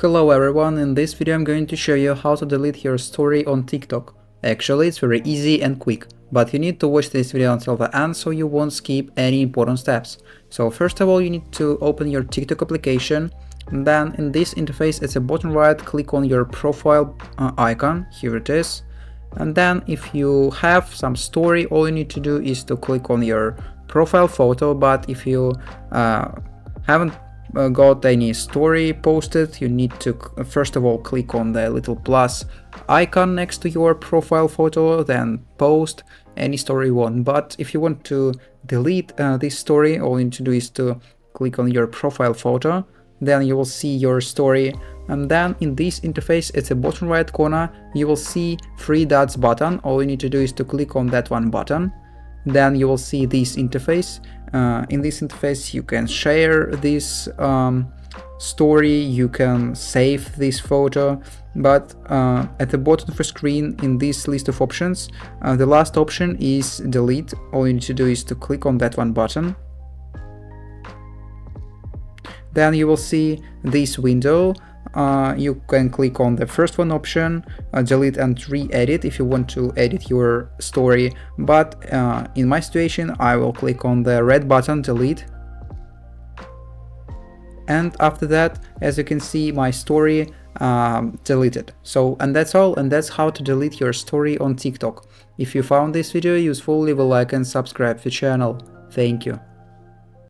Hello everyone, in this video I'm going to show you how to delete your story on TikTok. Actually, it's very easy and quick, but you need to watch this video until the end so you won't skip any important steps. So first of all, you need to open your TikTok application, and then in this interface at the bottom right, click on your profile icon, here it is. And then if you have some story, all you need to do is to click on your profile photo, but if you haven't got any story posted, you need to first of all click on the little plus icon next to your profile photo, then post any story you want. But if you want to delete this story, all you need to do is to click on your profile photo, then you will see your story, and then in this interface at the bottom right corner you will see 3 dots button. All you need to do is to click on that one button, then you will see this interface. In this interface you can share this story, you can save this photo, but at the bottom of the screen in this list of options, the last option is delete. All you need to do is to click on that one button. Then you will see this window. You can click on the first one option, delete and re-edit if you want to edit your story, but in my situation I will click on the red button, delete. And after that, as you can see, my story deleted. So, and that's all, and that's how to delete your story on TikTok. If you found this video useful, leave a like and subscribe to the channel. Thank you.